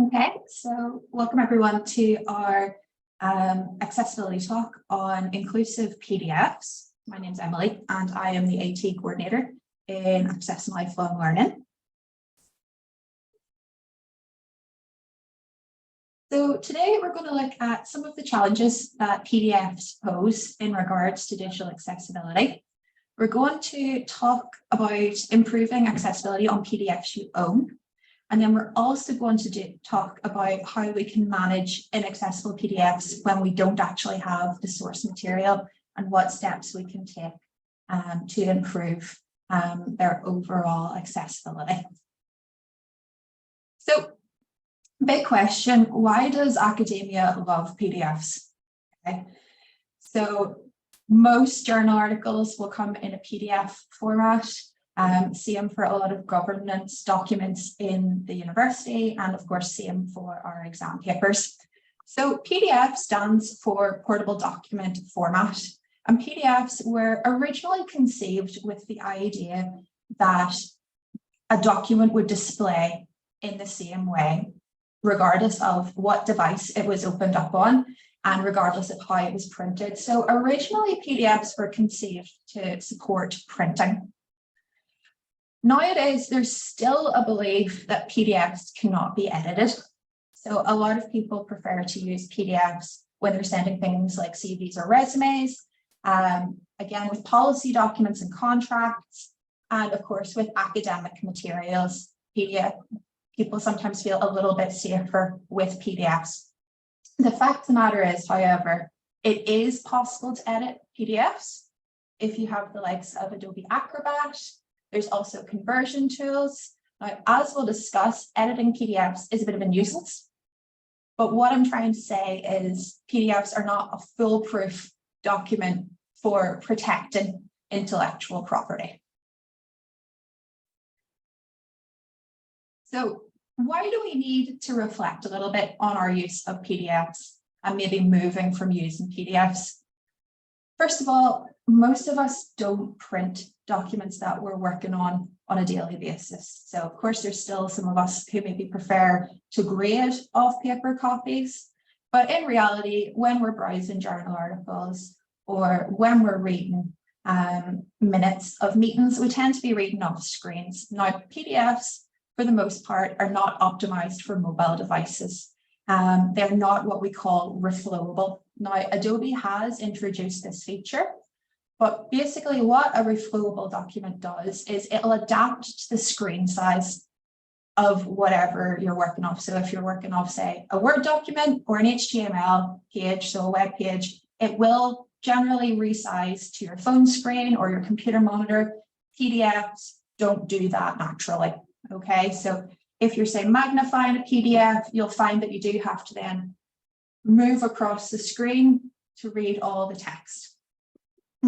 Okay, so welcome everyone to our accessibility talk on inclusive PDFs. My name is Emily and I am the AT coordinator in Access and Lifelong Learning. So today we're going to look at some of the challenges that PDFs pose in regards to digital accessibility. We're going to talk about improving accessibility on PDFs you own. And then we're also going to talk about how we can manage inaccessible PDFs when we don't actually have the source material and what steps we can take to improve their overall accessibility. So, big question, why does academia love PDFs? Okay. So most journal articles will come in a PDF format. Same for a lot of governance documents in the university, and of course same for our exam papers. So PDF stands for Portable Document Format, and PDFs were originally conceived with the idea that a document would display in the same way, regardless of what device it was opened up on and regardless of how it was printed. So originally PDFs were conceived to support printing. Nowadays, there's still a belief that PDFs cannot be edited. So a lot of people prefer to use PDFs when they're sending things like CVs or resumes, again, with policy documents and contracts, and of course, with academic materials, people sometimes feel a little bit safer with PDFs. The fact of the matter is, however, it is possible to edit PDFs if you have the likes of Adobe Acrobat. There's also conversion tools. Now, as we'll discuss, editing PDFs is a bit of a nuisance. But what I'm trying to say is PDFs are not a foolproof document for protecting intellectual property. So why do we need to reflect a little bit on our use of PDFs and maybe moving from using PDFs? First of all, most of us don't print documents that we're working on a daily basis. So of course, there's still some of us who maybe prefer to grade off paper copies, but in reality, when we're browsing journal articles or when we're reading minutes of meetings, we tend to be reading off screens. Now, PDFs, for the most part, are not optimized for mobile devices. They're not what we call reflowable. Now, Adobe has introduced this feature, but basically what a reflowable document does is it'll adapt to the screen size of whatever you're working off. So if you're working off, say, a Word document or an HTML page, so a web page, it will generally resize to your phone screen or your computer monitor. PDFs don't do that naturally, okay? So if you're, say, magnifying a PDF, you'll find that you do have to then move across the screen to read all the text.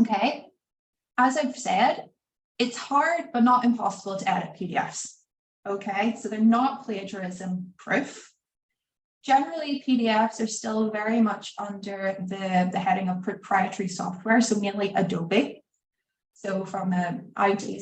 Okay, as I've said, it's hard but not impossible to edit PDFs. Okay, so they're not plagiarism proof. Generally, PDFs are still very much under the heading of proprietary software, so mainly Adobe. So from an IT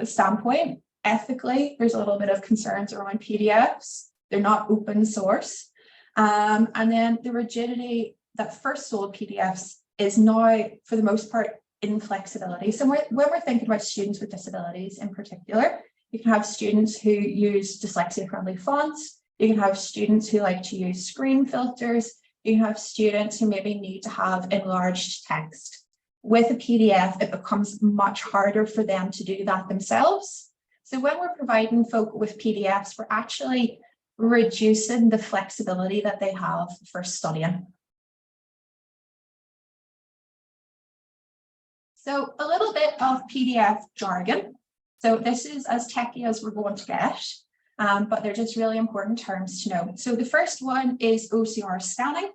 standpoint, ethically, there's a little bit of concerns around PDFs. They're not open source. And then the rigidity that first sold PDFs is now, for the most part, inflexibility. So when we're thinking about students with disabilities in particular, you can have students who use dyslexia-friendly fonts, you can have students who like to use screen filters, you can have students who maybe need to have enlarged text. With a PDF, it becomes much harder for them to do that themselves. So when we're providing folk with PDFs, we're actually reducing the flexibility that they have for studying. So a little bit of PDF jargon. So this is as techy as we're going to get, but they're just really important terms to know. So the first one is OCR scanning.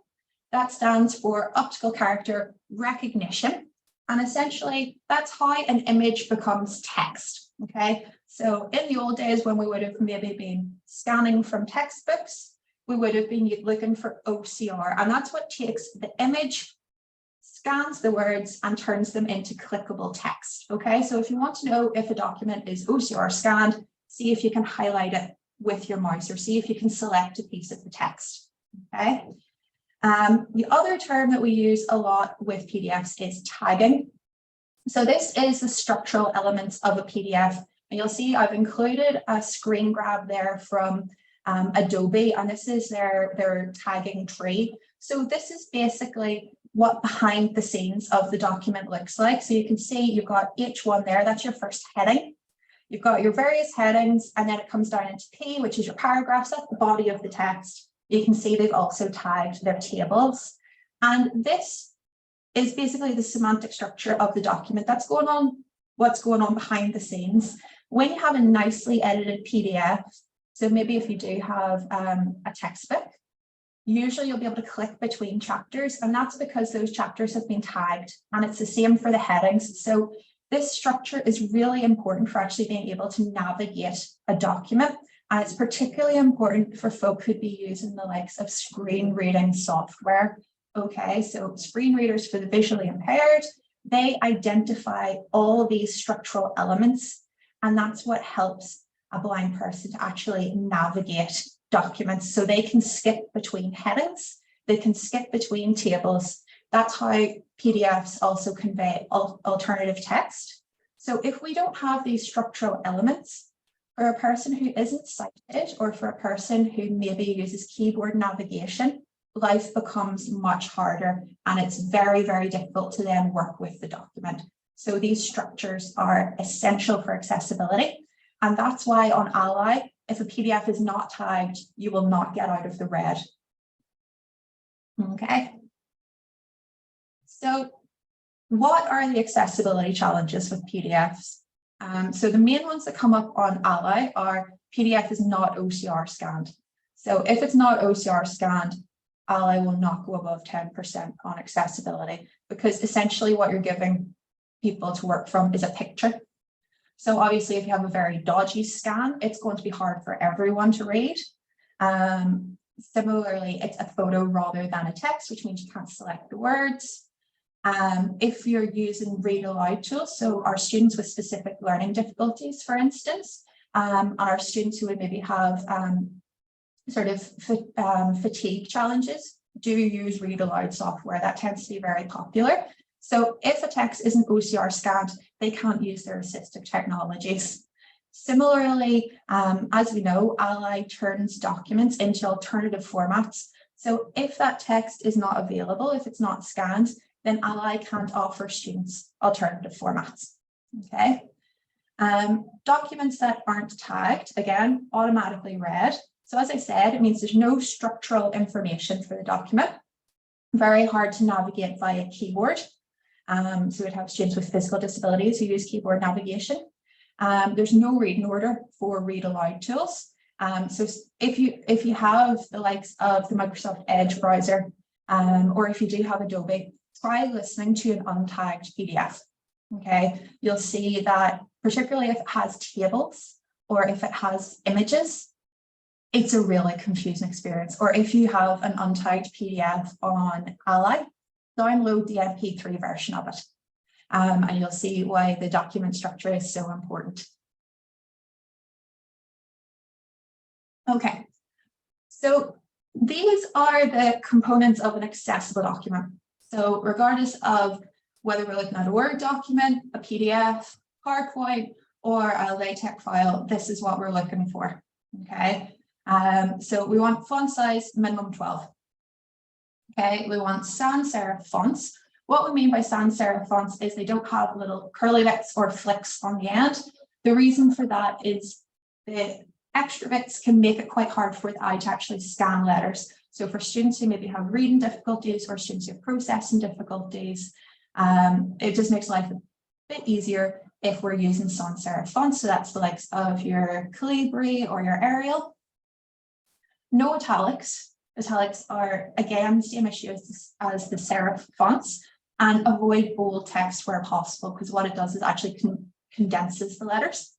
That stands for optical character recognition. And essentially, that's how an image becomes text, okay? So in the old days, when we would have maybe been scanning from textbooks, we would have been looking for OCR, and that's what takes the image, scans the words and turns them into clickable text. Okay, so if you want to know if a document is OCR scanned, see if you can highlight it with your mouse or see if you can select a piece of the text. Okay. The other term that we use a lot with PDFs is tagging. So this is the structural elements of a PDF. And you'll see I've included a screen grab there from Adobe, and this is their tagging tree. So this is basically what behind the scenes of the document looks like. So you can see you've got H1 there, that's your first heading. You've got your various headings, and then it comes down into P, which is your paragraphs at the body of the text. You can see they've also tagged their tables. And this is basically the semantic structure of the document. That's going on, what's going on behind the scenes. When you have a nicely edited PDF, so maybe if you do have a textbook, usually you'll be able to click between chapters, and that's because those chapters have been tagged, and it's the same for the headings. So this structure is really important for actually being able to navigate a document, and it's particularly important for folk who'd be using the likes of screen reading software. Okay, so screen readers for the visually impaired, they identify all these structural elements, and that's what helps a blind person to actually navigate documents. So they can skip between headings, they can skip between tables. That's how PDFs also convey alternative text. So if we don't have these structural elements, for a person who isn't sighted or for a person who maybe uses keyboard navigation, life becomes much harder, and it's very, very difficult to then work with the document. So these structures are essential for accessibility. And that's why on Ally, if a PDF is not tagged, you will not get out of the red. Okay. So what are the accessibility challenges with PDFs? So the main ones that come up on Ally are PDF is not OCR scanned. So if it's not OCR scanned, Ally will not go above 10% on accessibility, because essentially what you're giving people to work from is a picture. So obviously if you have a very dodgy scan, it's going to be hard for everyone to read. Similarly, it's a photo rather than a text, which means you can't select the words. If you're using read aloud tools, so our students with specific learning difficulties, for instance, and our students who would maybe have sort of fatigue challenges, do use read aloud software. That tends to be very popular. So if a text isn't OCR scanned, they can't use their assistive technologies. Similarly, as we know, Ally turns documents into alternative formats. So if that text is not available, if it's not scanned, then Ally can't offer students alternative formats. Okay. Documents that aren't tagged, again, automatically read. So as I said, it means there's no structural information for the document. Very hard to navigate via keyboard. So we'd have students with physical disabilities who use keyboard navigation. There's no reading order for read aloud tools. So if you have the likes of the Microsoft Edge browser, or if you do have Adobe, try listening to an untagged PDF. Okay, you'll see that particularly if it has tables or if it has images, it's a really confusing experience. Or if you have an untagged PDF on Ally, download the MP3 version of it. And you'll see why the document structure is so important. Okay, so these are the components of an accessible document. So regardless of whether we're looking at a Word document, a PDF, PowerPoint, or a LaTex file, this is what we're looking for. Okay, so we want font size minimum 12. Okay, we want sans serif fonts. What we mean by sans serif fonts is they don't have little curly bits or flicks on the end. The reason for that is the extra bits can make it quite hard for the eye to actually scan letters. So for students who maybe have reading difficulties or students who have processing difficulties, it just makes life a bit easier if we're using sans serif fonts. So that's the likes of your Calibri or your Arial. No italics. Italics are, again, the same issue as the serif fonts, and avoid bold text where possible, because what it does is actually condenses the letters.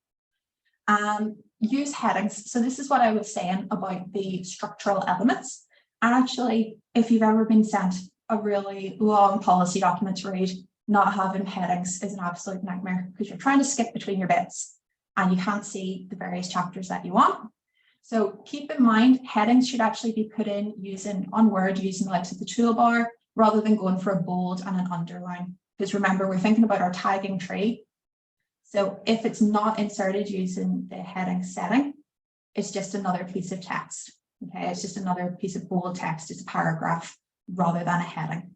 Use headings. So this is what I was saying about the structural elements. And actually, if you've ever been sent a really long policy document to read, not having headings is an absolute nightmare, because you're trying to skip between your bits and you can't see the various chapters that you want. So keep in mind, headings should actually be put in on Word using the likes of the toolbar, rather than going for a bold and an underline. Because remember, we're thinking about our tagging tree. So if it's not inserted using the heading setting, it's just another piece of text. Okay, it's just another piece of bold text. It's a paragraph rather than a heading.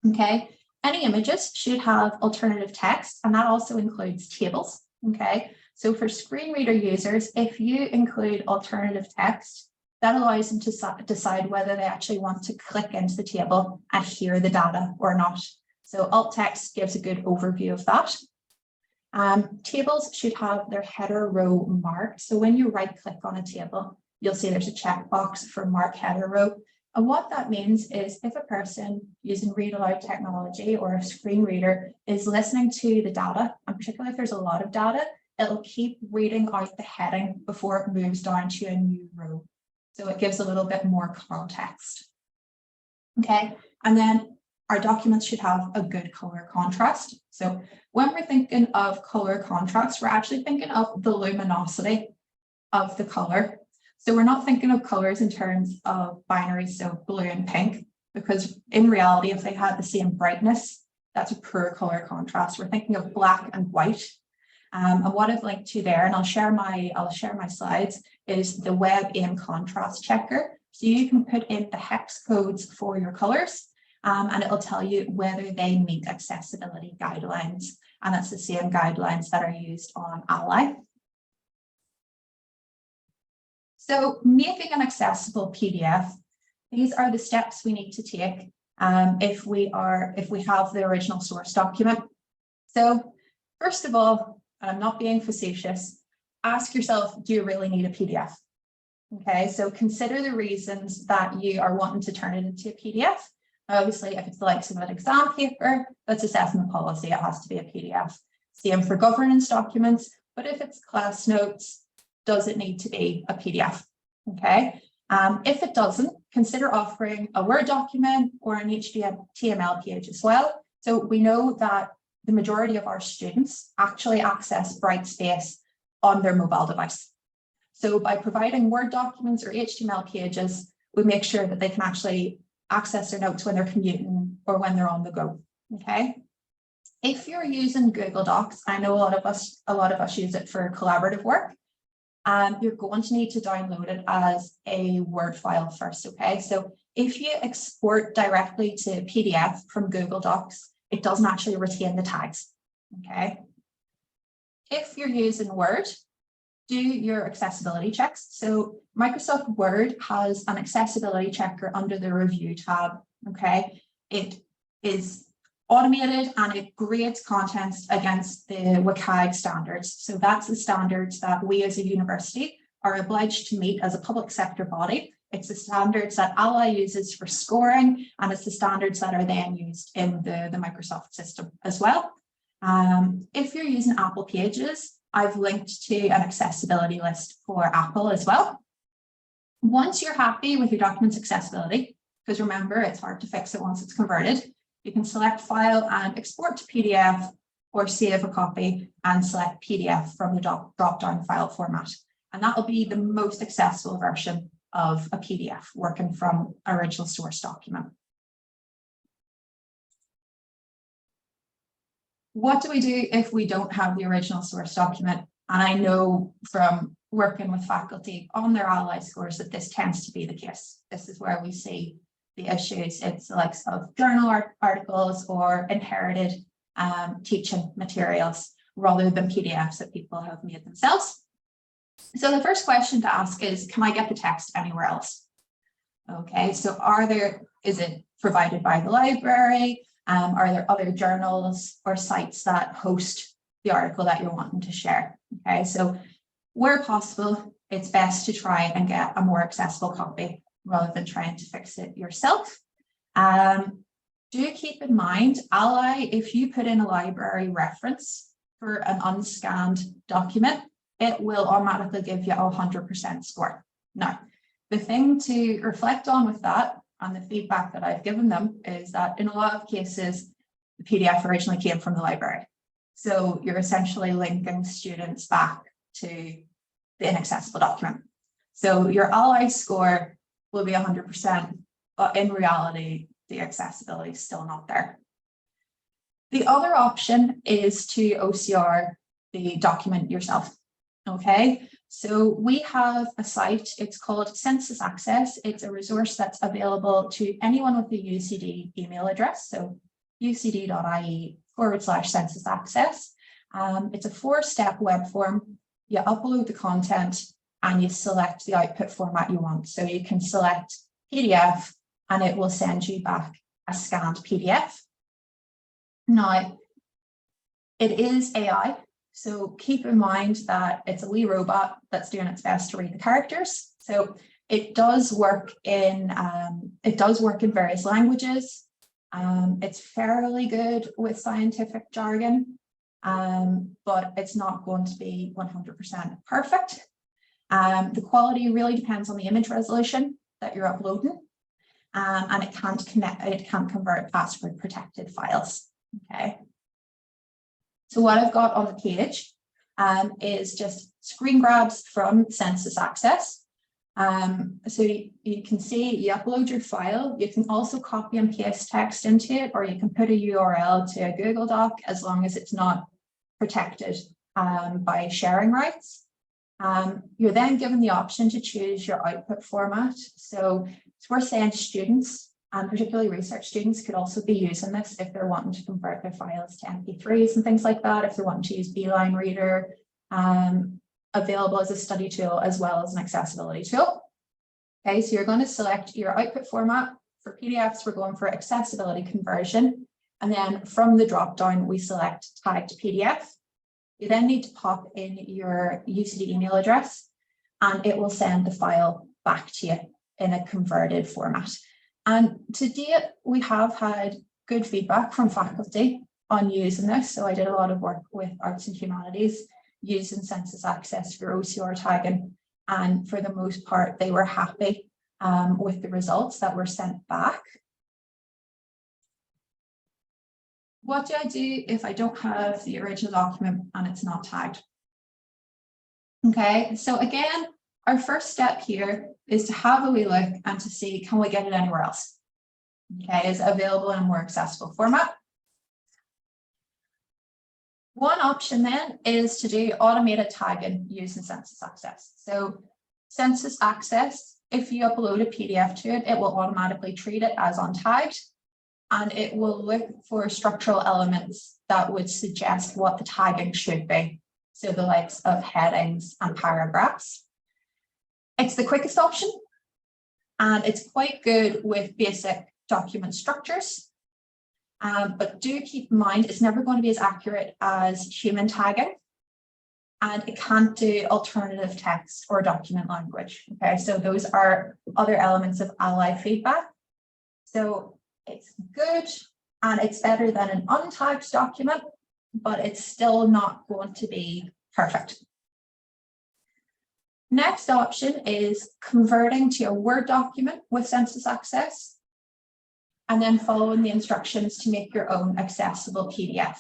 Okay, any images should have alternative text, and that also includes tables. Okay, so for screen reader users, if you include alternative text, that allows them to decide whether they actually want to click into the table and hear the data or not. So alt text gives a good overview of that. Tables should have their header row marked. So when you right click on a table, you'll see there's a checkbox for mark header row. And what that means is if a person using read aloud technology or a screen reader is listening to the data, and particularly if there's a lot of data, it'll keep reading out the heading before it moves down to a new row. So it gives a little bit more context. Okay, and then our documents should have a good color contrast. So when we're thinking of color contrast, we're actually thinking of the luminosity of the color. So we're not thinking of colors in terms of binaries, so blue and pink, because in reality, if they had the same brightness, that's a poor color contrast. We're thinking of black and white. And what I've linked to there, and I'll share my slides, is the web aim contrast checker. So you can put in the hex codes for your colors, and it'll tell you whether they meet accessibility guidelines. And that's the same guidelines that are used on Ally. So making an accessible PDF, these are the steps we need to take if we have the original source document. So first of all, and I'm not being facetious, ask yourself, do you really need a PDF? Okay, so consider the reasons that you are wanting to turn it into a PDF. Obviously, if it's the likes of an exam paper, that's assessment policy, it has to be a PDF. Same for governance documents, but if it's class notes, does it need to be a PDF? Okay, if it doesn't, consider offering a Word document or an HTML page as well. So we know that the majority of our students actually access Brightspace on their mobile device. So by providing Word documents or HTML pages, we make sure that they can actually access their notes when they're commuting or when they're on the go. Okay. If you're using Google Docs, I know a lot of us use it for collaborative work. You're going to need to download it as a Word file first. Okay. So if you export directly to PDF from Google Docs, it doesn't actually retain the tags. Okay. If you're using Word, do your accessibility checks. So Microsoft Word has an accessibility checker under the review tab. Okay. It is automated and it grades contents against the WCAG standards. So that's the standards that we as a university are obliged to meet as a public sector body. It's the standards that Ally uses for scoring, and it's the standards that are then used in the Microsoft system as well. If you're using Apple Pages, I've linked to an accessibility list for Apple as well. Once you're happy with your document's accessibility, because remember, it's hard to fix it once it's converted, you can select File and Export to PDF, or save a copy and select PDF from the drop-down file format. And that will be the most accessible version of a PDF working from original source document. What do we do if we don't have the original source document? And I know from working with faculty on their Ally scores that this tends to be the case. This is where we see the issues. It's the likes of journal articles or inherited teaching materials rather than PDFs that people have made themselves. So the first question to ask is, can I get the text anywhere else? Okay, so is it provided by the library? Are there other journals or sites that host the article that you're wanting to share? Okay, so where possible, it's best to try and get a more accessible copy rather than trying to fix it yourself. Do keep in mind, Ally, if you put in a library reference for an unscanned document, it will automatically give you a 100% score. Now, the thing to reflect on with that, and the feedback that I've given them, is that in a lot of cases, the PDF originally came from the library. So you're essentially linking students back to the inaccessible document. So your ally score will be 100%, but in reality, the accessibility is still not there. The other option is to OCR the document yourself. Okay, so we have a site, it's called Census Access. It's a resource that's available to anyone with a UCD email address. So ucd.ie/census access. It's a 4-step web form. You upload the content and you select the output format you want. So you can select PDF and it will send you back a scanned PDF. Now, it is AI. So keep in mind that it's a wee robot that's doing its best to read the characters. So it does work in various languages. It's fairly good with scientific jargon, but it's not going to be 100% perfect. The quality really depends on the image resolution that you're uploading, and it can't convert password protected files. Okay. So what I've got on the page is just screen grabs from Census Access. So you can see you upload your file. You can also copy and paste text into it, or you can put a URL to a Google Doc as long as it's not protected by sharing rights. You're then given the option to choose your output format. So it's worth saying students, and particularly research students, could also be using this if they're wanting to convert their files to MP3s and things like that, if they're wanting to use Beeline Reader, available as a study tool as well as an accessibility tool. Okay, so you're going to select your output format. For PDFs, we're going for accessibility conversion. And then from the drop-down, we select tagged PDF. You then need to pop in your UCD email address, and it will send the file back to you in a converted format. And to date, we have had good feedback from faculty on using this. So I did a lot of work with arts and humanities using Census Access for OCR tagging. And for the most part, they were happy with the results that were sent back. What do I do if I don't have the original document and it's not tagged? Okay, so again, our first step here is to have a wee look and to see, can we get it anywhere else? Okay, is it available in a more accessible format? One option then is to do automated tagging using Census Access. So Census Access, if you upload a PDF to it, it will automatically treat it as untagged, and it will look for structural elements that would suggest what the tagging should be. So the likes of headings and paragraphs. It's the quickest option, and it's quite good with basic document structures. But do keep in mind, it's never going to be as accurate as human tagging, and it can't do alternative text or document language. Okay, so those are other elements of ally feedback. So it's good, and it's better than an untagged document, but it's still not going to be perfect. Next option is converting to a Word document with Census Access, and then following the instructions to make your own accessible PDF.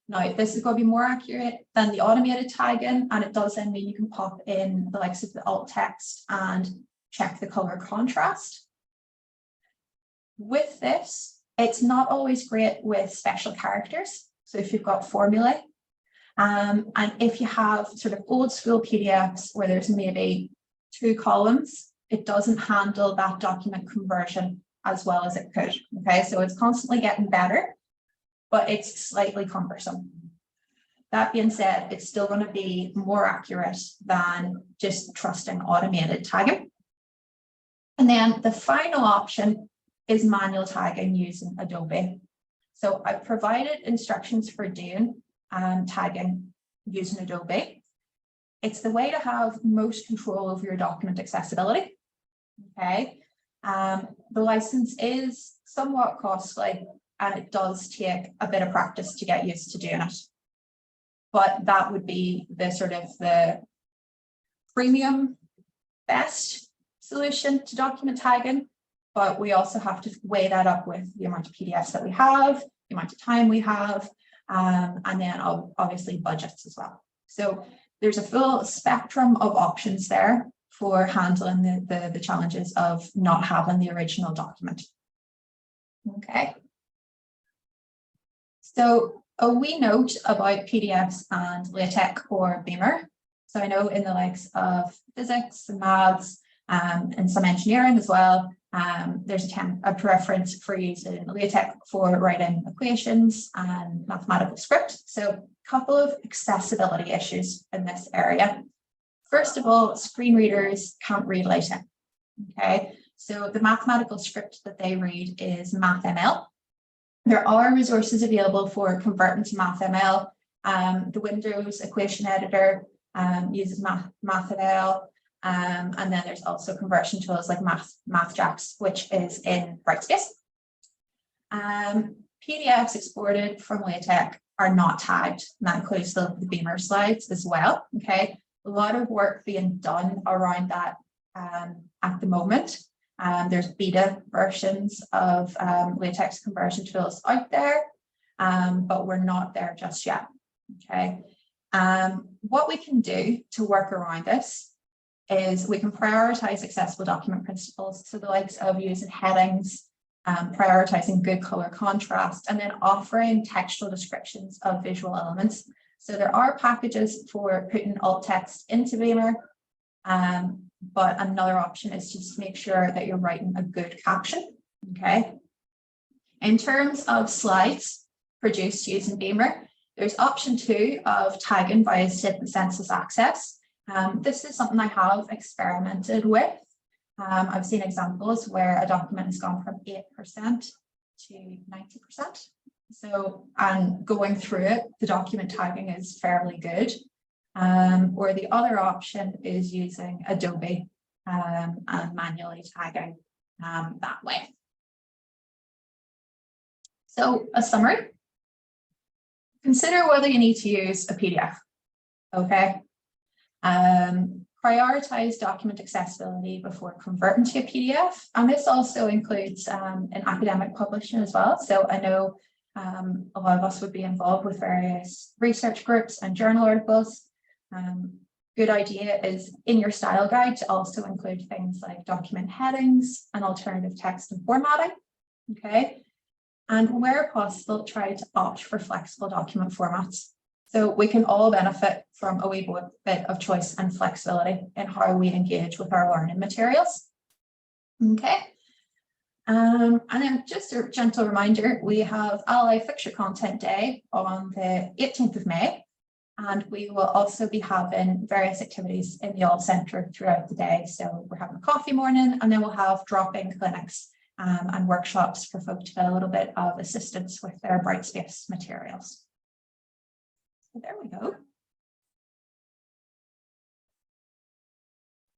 Now, this is going to be more accurate than the automated tagging, and it does then mean you can pop in the likes of the alt text and check the color contrast. With this, it's not always great with special characters. So if you've got formulae, and if you have sort of old school PDFs where there's maybe 2 columns, it doesn't handle that document conversion as well as it could. Okay, so it's constantly getting better, but it's slightly cumbersome. That being said, it's still going to be more accurate than just trusting automated tagging. And then the final option is manual tagging using Adobe. So I've provided instructions for doing tagging using Adobe. It's the way to have most control over your document accessibility. Okay, the license is somewhat costly, and it does take a bit of practice to get used to doing it. But that would be the sort of the premium best solution to document tagging. But we also have to weigh that up with the amount of PDFs that we have, the amount of time we have, and then obviously budgets as well. So there's a full spectrum of options there for handling the challenges of not having the original document. Okay. So a wee note about PDFs and LaTeX or Beamer. So I know in the likes of physics and maths and some engineering as well, there's a preference for using LaTeX for writing equations and mathematical script. So a couple of accessibility issues in this area. First of all, screen readers can't read LaTeX. Okay, so the mathematical script that they read is MathML. There are resources available for converting to MathML. The Windows equation editor uses MathML, and then there's also conversion tools like MathJax, which is in Brightspace. PDFs exported from LaTeX are not tagged, and that includes the Beamer slides as well. Okay, a lot of work being done around that at the moment. There's beta versions of LaTeX conversion tools out there, but we're not there just yet. Okay, what we can do to work around this is we can prioritize accessible document principles, so the likes of using headings, prioritizing good color contrast, and then offering textual descriptions of visual elements. So there are packages for putting alt text into Beamer, but another option is to just make sure that you're writing a good caption. Okay. In terms of slides produced using Beamer, there's option 2 of tagging via census access. This is something I have experimented with. I've seen examples where a document has gone from 8% to 90%. So, and going through it, the document tagging is fairly good. Or the other option is using Adobe and manually tagging that way. So a summary, consider whether you need to use a PDF, okay? Prioritize document accessibility before converting to a PDF. And this also includes in academic publishing as well. So I know a lot of us would be involved with various research groups and journal articles. Good idea is in your style guide to also include things like document headings and alternative text and formatting, okay? And where possible, try to opt for flexible document formats. So we can all benefit from a wee bit of choice and flexibility in how we engage with our learning materials, okay? And then just a gentle reminder, we have Ally Fixture Content Day on the 18th of May. And we will also be having various activities in the All Centre throughout the day. So we're having a coffee morning, and then we'll have drop-in clinics and workshops for folk to get a little bit of assistance with their Brightspace materials. So there we go.